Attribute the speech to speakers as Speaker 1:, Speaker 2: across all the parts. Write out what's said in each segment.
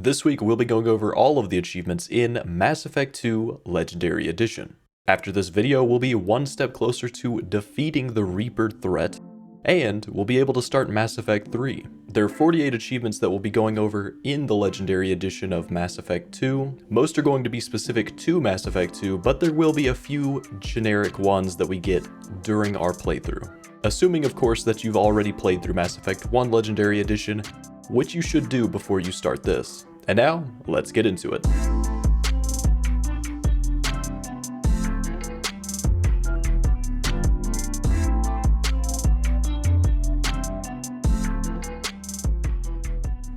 Speaker 1: This week we'll be going over all of the achievements in Mass Effect 2 Legendary Edition. After this video, we'll be one step closer to defeating the Reaper threat, and we'll be able to start Mass Effect 3. There are 48 achievements that we'll be going over in the Legendary Edition of Mass Effect 2. Most are going to be specific to Mass Effect 2, but there will be a few generic ones that we get during our playthrough. Assuming, of course, that you've already played through Mass Effect 1 Legendary Edition, which you should do before you start this. And now, let's get into it.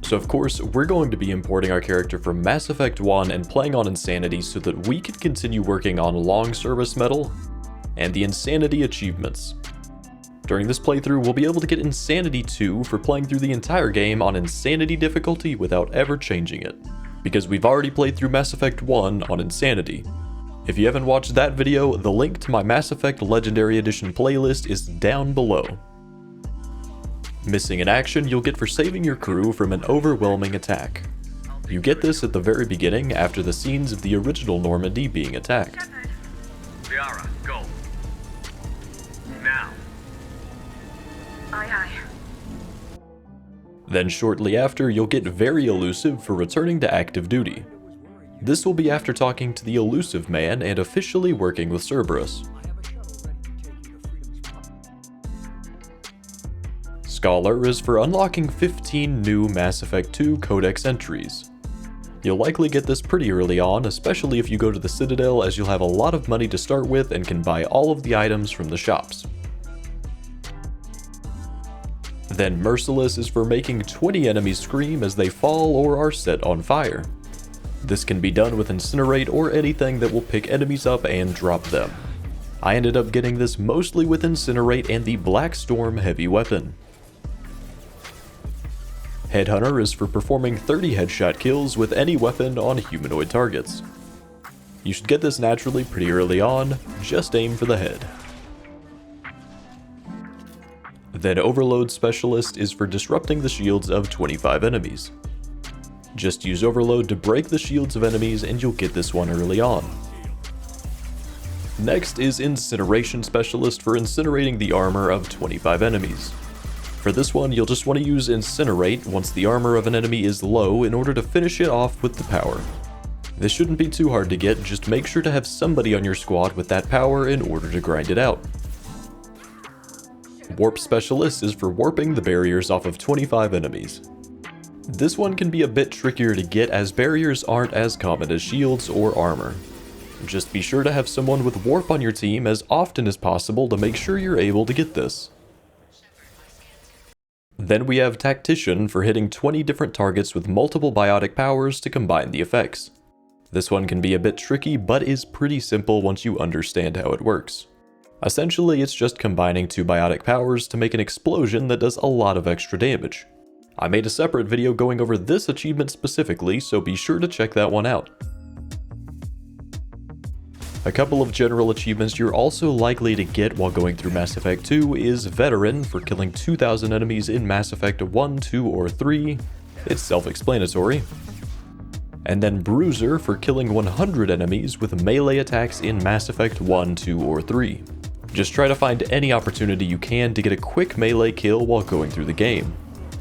Speaker 1: So of course, we're going to be importing our character from Mass Effect 1 and playing on Insanity so that we can continue working on Long Service Medal and the Insanity achievements. During this playthrough, we'll be able to get Insanity 2 for playing through the entire game on Insanity difficulty without ever changing it, because we've already played through Mass Effect 1 on Insanity. If you haven't watched that video, the link to my Mass Effect Legendary Edition playlist is down below. Missing in action you'll get for saving your crew from an overwhelming attack. You get this at the very beginning after the scenes of the original Normandy being attacked.
Speaker 2: Liara, go. Now. Aye, aye.
Speaker 1: Then shortly after, you'll get very Elusive for returning to active duty. This will be after talking to the Elusive man and officially working with Cerberus. Scholar is for unlocking 15 new Mass Effect 2 Codex entries. You'll likely get this pretty early on, especially if you go to the Citadel, as you'll have a lot of money to start with and can buy all of the items from the shops. Then Merciless is for making 20 enemies scream as they fall or are set on fire. This can be done with Incinerate or anything that will pick enemies up and drop them. I ended up getting this mostly with Incinerate and the Black Storm heavy weapon. Headhunter is for performing 30 headshot kills with any weapon on humanoid targets. You should get this naturally pretty early on, just aim for the head. Then Overload Specialist is for disrupting the shields of 25 enemies. Just use Overload to break the shields of enemies and you'll get this one early on. Next is Incineration Specialist for incinerating the armor of 25 enemies. For this one, you'll just want to use Incinerate once the armor of an enemy is low in order to finish it off with the power. This shouldn't be too hard to get, just make sure to have somebody on your squad with that power in order to grind it out. Warp Specialist is for warping the barriers off of 25 enemies. This one can be a bit trickier to get as barriers aren't as common as shields or armor. Just be sure to have someone with warp on your team as often as possible to make sure you're able to get this. Then we have Tactician for hitting 20 different targets with multiple biotic powers to combine the effects. This one can be a bit tricky, but is pretty simple once you understand how it works. Essentially, it's just combining two biotic powers to make an explosion that does a lot of extra damage. I made a separate video going over this achievement specifically, so be sure to check that one out. A couple of general achievements you're also likely to get while going through Mass Effect 2 is Veteran for killing 2,000 enemies in Mass Effect 1, 2, or 3. It's self-explanatory. And then Bruiser for killing 100 enemies with melee attacks in Mass Effect 1, 2, or 3. Just try to find any opportunity you can to get a quick melee kill while going through the game.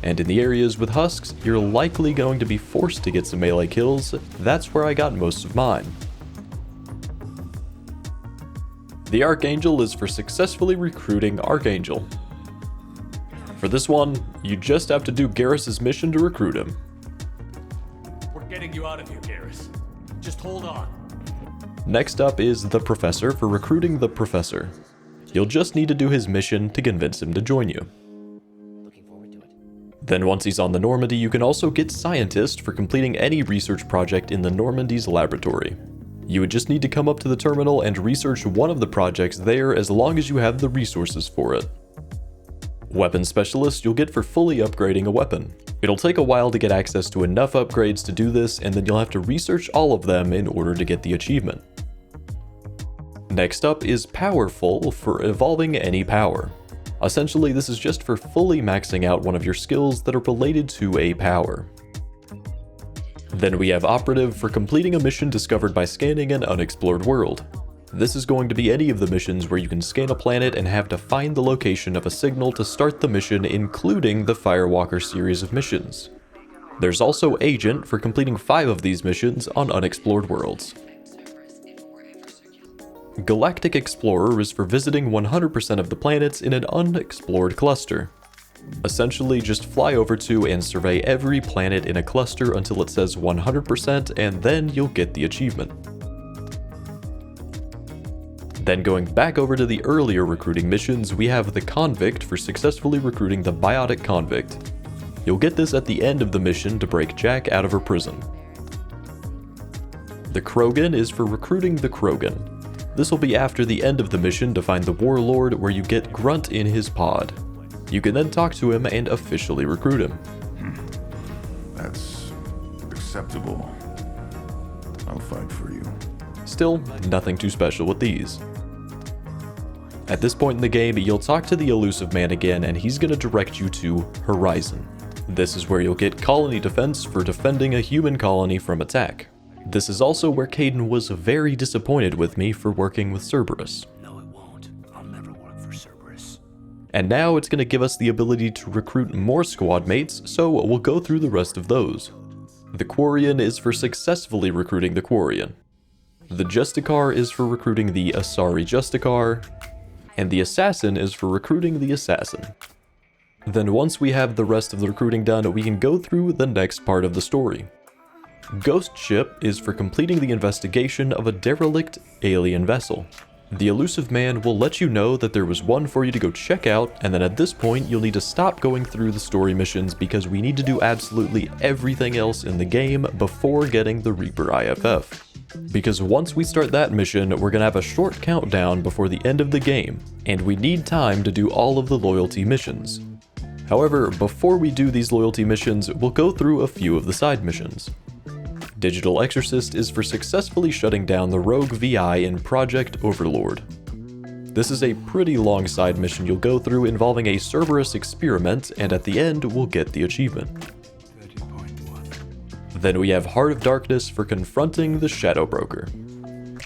Speaker 1: And in the areas with husks, you're likely going to be forced to get some melee kills. That's where I got most of mine. The Archangel is for successfully recruiting Archangel. For this one, you just have to do Garrus's mission to recruit him.
Speaker 3: We're getting you out of here, Garrus. Just hold on.
Speaker 1: Next up is the Professor for recruiting the Professor. You'll just need to do his mission to convince him to join you.
Speaker 4: Looking forward to it.
Speaker 1: Then once he's on the Normandy, you can also get Scientist for completing any research project in the Normandy's laboratory. You would just need to come up to the terminal and research one of the projects there as long as you have the resources for it. Weapon Specialist you'll get for fully upgrading a weapon. It'll take a while to get access to enough upgrades to do this, and then you'll have to research all of them in order to get the achievement. Next up is Powerful for evolving any power. Essentially, this is just for fully maxing out one of your skills that are related to a power. Then we have Operative for completing a mission discovered by scanning an unexplored world. This is going to be any of the missions where you can scan a planet and have to find the location of a signal to start the mission, including the Firewalker series of missions. There's also Agent for completing 5 of these missions on unexplored worlds. Galactic Explorer is for visiting 100% of the planets in an unexplored cluster. Essentially, just fly over to and survey every planet in a cluster until it says 100%, and then you'll get the achievement. Then going back over to the earlier recruiting missions, we have the Convict for successfully recruiting the Biotic Convict. You'll get this at the end of the mission to break Jack out of her prison. The Krogan is for recruiting the Krogan. This will be after the end of the mission to find the Warlord, where you get Grunt in his pod. You can then talk to him and officially recruit him.
Speaker 5: That's acceptable. I'll fight for you.
Speaker 1: Still, nothing too special with these. At this point in the game, you'll talk to the Elusive man again, and he's going to direct you to Horizon. This is where you'll get colony defense for defending a human colony from attack. This is also where Caden was very disappointed with me for working with Cerberus.
Speaker 3: No, it won't. I'll never work for Cerberus.
Speaker 1: And now it's going to give us the ability to recruit more squad mates, so we'll go through the rest of those. The Quarian is for successfully recruiting the Quarian. The Justicar is for recruiting the Asari Justicar, and the Assassin is for recruiting the Assassin. Then once we have the rest of the recruiting done, we can go through the next part of the story. Ghost Ship is for completing the investigation of a derelict alien vessel. The Elusive man will let you know that there was one for you to go check out, and then at this point you'll need to stop going through the story missions because we need to do absolutely everything else in the game before getting the Reaper IFF. Because once we start that mission, we're gonna have a short countdown before the end of the game, and we need time to do all of the loyalty missions. However, before we do these loyalty missions, we'll go through a few of the side missions. Digital Exorcist is for successfully shutting down the rogue VI in Project Overlord. This is a pretty long side mission you'll go through involving a Cerberus experiment, and at the end we'll get the achievement. 30.1. Then we have Heart of Darkness for confronting the Shadow Broker.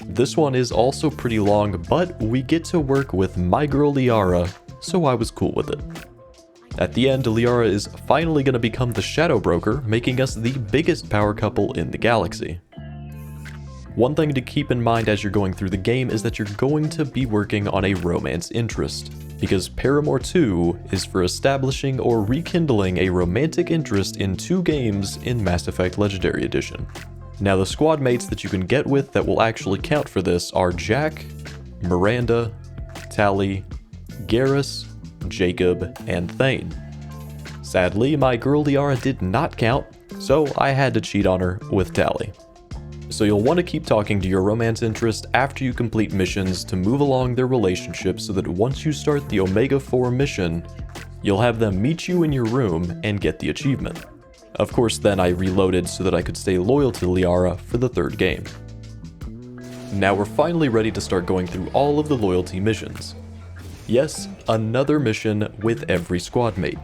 Speaker 1: This one is also pretty long, but we get to work with my girl Liara, so I was cool with it. At the end, Liara is finally going to become the Shadow Broker, making us the biggest power couple in the galaxy. One thing to keep in mind as you're going through the game is that you're going to be working on a romance interest, because Paramour II is for establishing or rekindling a romantic interest in 2 games in Mass Effect Legendary Edition. Now the squad mates that you can get with that will actually count for this are Jack, Miranda, Tali, Garrus, Jacob, and Thane. Sadly, my girl Liara did not count, so I had to cheat on her with Tali. So you'll want to keep talking to your romance interest after you complete missions to move along their relationship so that once you start the Omega 4 mission, you'll have them meet you in your room and get the achievement. Of course, then I reloaded so that I could stay loyal to Liara for the 3rd game. Now we're finally ready to start going through all of the loyalty missions. Yes, another mission with every squad mate.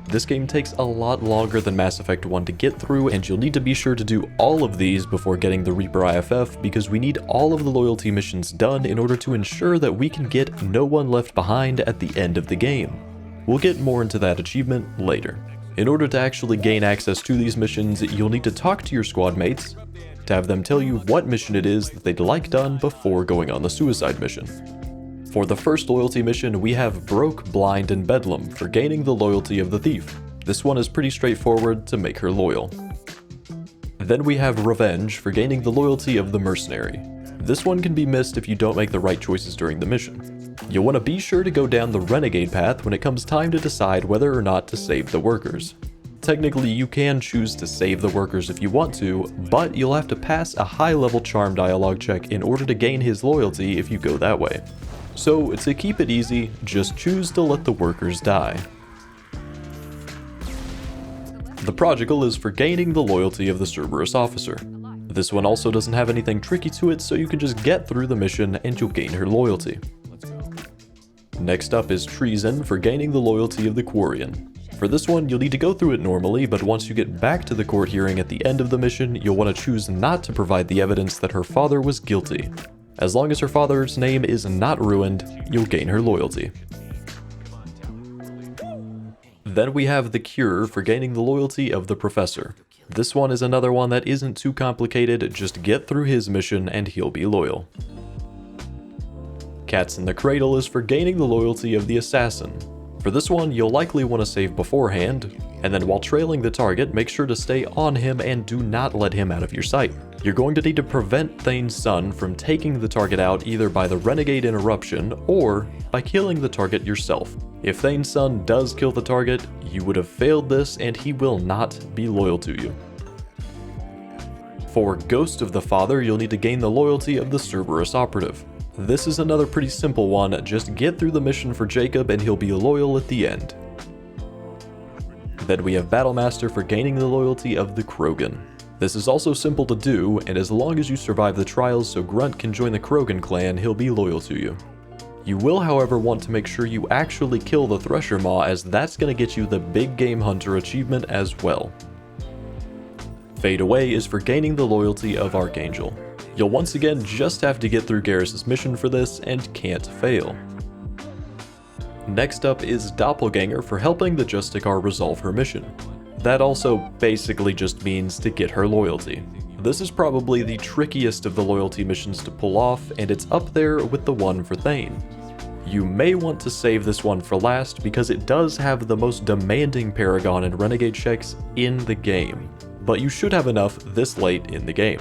Speaker 1: This game takes a lot longer than Mass Effect 1 to get through, and you'll need to be sure to do all of these before getting the Reaper IFF because we need all of the loyalty missions done in order to ensure that we can get no one left behind at the end of the game. We'll get more into that achievement later. In order to actually gain access to these missions, you'll need to talk to your squad mates to have them tell you what mission it is that they'd like done before going on the suicide mission. For the first loyalty mission, we have Broke, Blind, and Bedlam for gaining the loyalty of the thief. This one is pretty straightforward to make her loyal. Then we have Revenge for gaining the loyalty of the mercenary. This one can be missed if you don't make the right choices during the mission. You'll want to be sure to go down the renegade path when it comes time to decide whether or not to save the workers. Technically, you can choose to save the workers if you want to, but you'll have to pass a high-level charm dialogue check in order to gain his loyalty if you go that way. So, to keep it easy, just choose to let the workers die. The Prodigal is for gaining the loyalty of the Cerberus officer. This one also doesn't have anything tricky to it, so you can just get through the mission and you'll gain her loyalty. Next up is Treason for gaining the loyalty of the Quarian. For For this one, you'll need to go through it normally, but once you get back to the court hearing at the end of the mission, you'll want to choose not to provide the evidence that her father was guilty. As long as her father's name is not ruined, you'll gain her loyalty. Then we have the cure for gaining the loyalty of the professor. This one is another one that isn't too complicated, just get through his mission and he'll be loyal. Cats in the Cradle is for gaining the loyalty of the assassin. For this one, you'll likely want to save beforehand, and then while trailing the target, make sure to stay on him and do not let him out of your sight. You're going to need to prevent Thane's son from taking the target out either by the Renegade Interruption or by killing the target yourself. If Thane's son does kill the target, you would have failed this and he will not be loyal to you. For Ghost of the Father, you'll need to gain the loyalty of the Cerberus Operative. This is another pretty simple one, just get through the mission for Jacob and he'll be loyal at the end. Then we have Battlemaster for gaining the loyalty of the Krogan. This is also simple to do, and as long as you survive the trials so Grunt can join the Krogan clan, he'll be loyal to you. You will, however, want to make sure you actually kill the Thresher Maw, as that's going to get you the Big Game Hunter achievement as well. Fade Away is for gaining the loyalty of Archangel. You'll once again just have to get through Garrus' mission for this and can't fail. Next up is Doppleganger for helping the Justicar resolve her mission. That also basically just means to get her loyalty. This is probably the trickiest of the loyalty missions to pull off, and it's up there with the one for Thane. You may want to save this one for last because it does have the most demanding Paragon and Renegade checks in the game, but you should have enough this late in the game.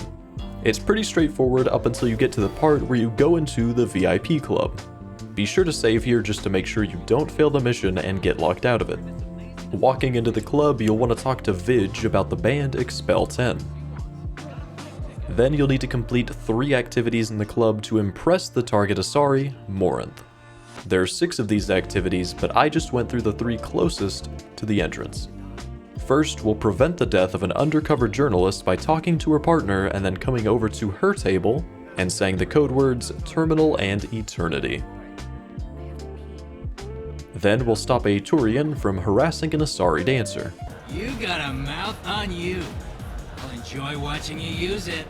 Speaker 1: It's pretty straightforward up until you get to the part where you go into the VIP club. Be sure to save here just to make sure you don't fail the mission and get locked out of it. Walking into the club, you'll want to talk to Vidge about the band Expel 10. Then you'll need to complete 3 activities in the club to impress the target Asari, Morinth. There are 6 of these activities, but I just went through the 3 closest to the entrance. First, we'll prevent the death of an undercover journalist by talking to her partner and then coming over to her table and saying the code words Terminal and Eternity. Then we'll stop a Turian from harassing an Asari dancer.
Speaker 6: You got a mouth on you. I'll enjoy watching you use it.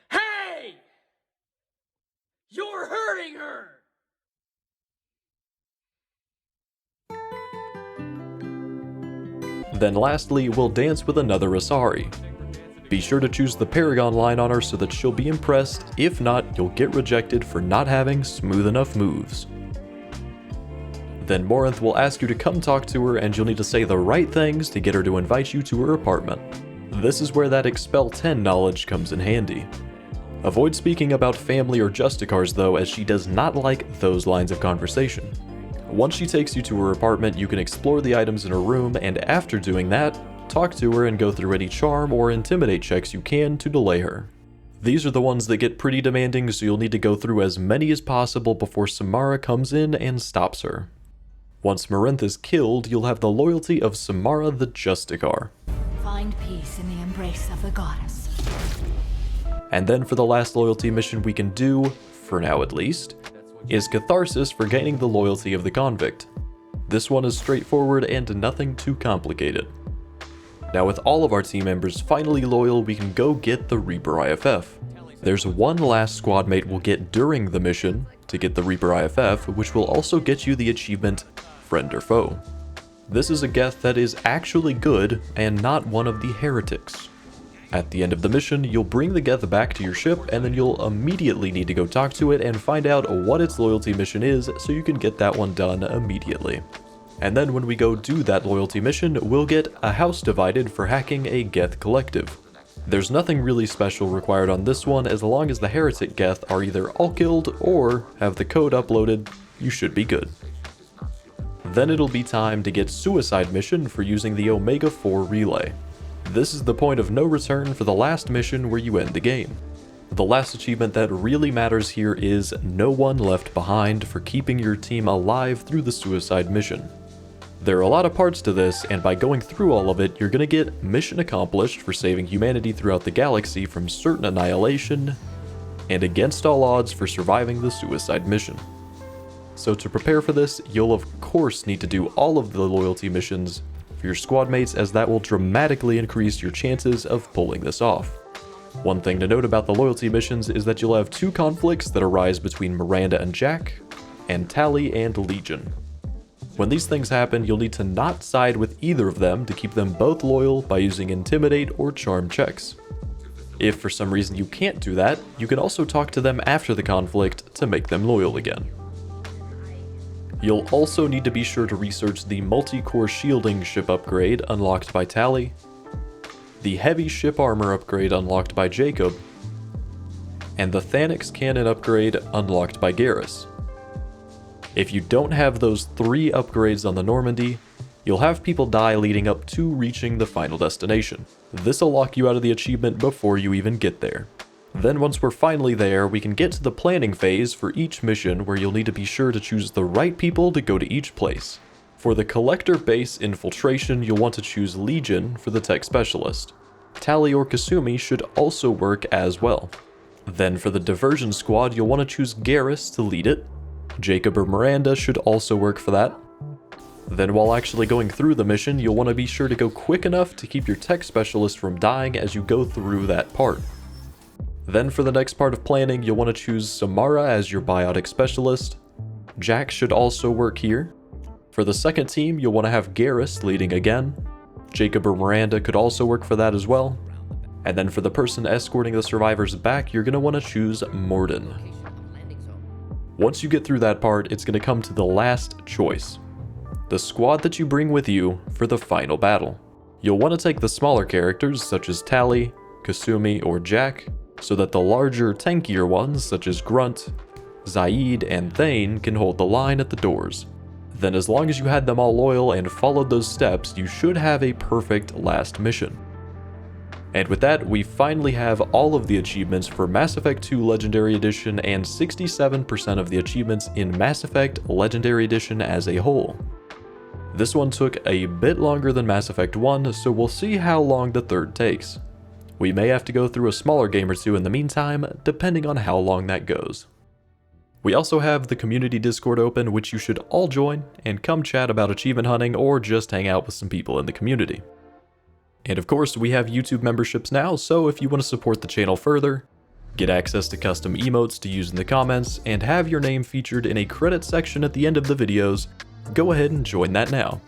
Speaker 3: Hey! You're hurting her!
Speaker 1: Then lastly, we'll dance with another Asari. Be sure to choose the Paragon line on her so that she'll be impressed, if not, you'll get rejected for not having smooth enough moves. Then Morinth will ask you to come talk to her and you'll need to say the right things to get her to invite you to her apartment. This is where that Expel 10 knowledge comes in handy. Avoid speaking about family or Justicars though, as she does not like those lines of conversation. Once she takes you to her apartment, you can explore the items in her room, and after doing that, talk to her and go through any charm or intimidate checks you can to delay her. These are the ones that get pretty demanding, so you'll need to go through as many as possible before Samara comes in and stops her. Once Morinth is killed, you'll have the loyalty of Samara the Justicar.
Speaker 7: Find peace in the embrace of the goddess.
Speaker 1: And then for the last loyalty mission we can do, for now at least, is Catharsis for gaining the loyalty of the Convict. This one is straightforward and nothing too complicated. Now with all of our team members finally loyal, we can go get the Reaper IFF. There's one last squad mate we'll get during the mission to get the Reaper IFF, which will also get you the achievement Friend or Foe. This is a Geth that is actually good and not one of the heretics. At the end of the mission, you'll bring the Geth back to your ship, and then you'll immediately need to go talk to it and find out what its loyalty mission is so you can get that one done immediately. And then when we go do that loyalty mission, we'll get a house divided for hacking a Geth collective. There's nothing really special required on this one, as long as the heretic Geth are either all killed or have the code uploaded, you should be good. Then it'll be time to get Suicide Mission for using the Omega 4 relay. This is the point of no return for the last mission where you end the game. The last achievement that really matters here is No One Left Behind for keeping your team alive through the Suicide Mission. There are a lot of parts to this, and by going through all of it, you're going to get Mission Accomplished for saving humanity throughout the galaxy from certain annihilation, and Against All Odds for surviving the Suicide Mission. So to prepare for this, you'll of course need to do all of the loyalty missions for your squad mates, as that will dramatically increase your chances of pulling this off. One thing to note about the loyalty missions is that you'll have 2 conflicts that arise between Miranda and Jack, and Tali and Legion. When these things happen, you'll need to not side with either of them to keep them both loyal by using Intimidate or Charm checks. If for some reason you can't do that, you can also talk to them after the conflict to make them loyal again. You'll also need to be sure to research the multi-core shielding ship upgrade unlocked by Tali, the heavy ship armor upgrade unlocked by Jacob, and the Thanix cannon upgrade unlocked by Garrus. If you don't have those 3 upgrades on the Normandy, you'll have people die leading up to reaching the final destination. This'll lock you out of the achievement before you even get there. Then once we're finally there, we can get to the planning phase for each mission, where you'll need to be sure to choose the right people to go to each place. For the Collector Base Infiltration, you'll want to choose Legion for the Tech Specialist. Tali or Kasumi should also work as well. Then for the Diversion Squad, you'll want to choose Garrus to lead it. Jacob or Miranda should also work for that. Then while actually going through the mission, you'll want to be sure to go quick enough to keep your Tech Specialist from dying as you go through that part. Then for the next part of planning, you'll want to choose Samara as your Biotic Specialist. Jack should also work here. For the second team, you'll want to have Garrus leading again. Jacob or Miranda could also work for that as well. And then for the person escorting the survivors back, you're going to want to choose Morden. Once you get through that part, it's going to come to the last choice: the squad that you bring with you for the final battle. You'll want to take the smaller characters such as Tali, Kasumi, or Jack, so that the larger, tankier ones such as Grunt, Zaid, and Thane can hold the line at the doors. Then as long as you had them all loyal and followed those steps, you should have a perfect last mission. And with that, we finally have all of the achievements for Mass Effect 2 Legendary Edition and 67% of the achievements in Mass Effect Legendary Edition as a whole. This one took a bit longer than Mass Effect 1, so we'll see how long the third takes. We may have to go through a smaller game or 2 in the meantime, depending on how long that goes. We also have the community Discord open, which you should all join and come chat about achievement hunting or just hang out with some people in the community. And of course, we have YouTube memberships now, so if you want to support the channel further, get access to custom emotes to use in the comments, and have your name featured in a credit section at the end of the videos, go ahead and join that now.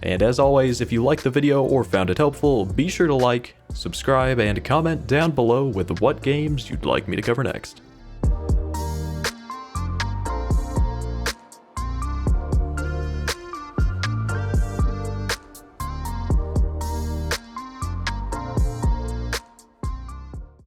Speaker 1: And as always, if you liked the video or found it helpful, be sure to like, subscribe, and comment down below with what games you'd like me to cover next.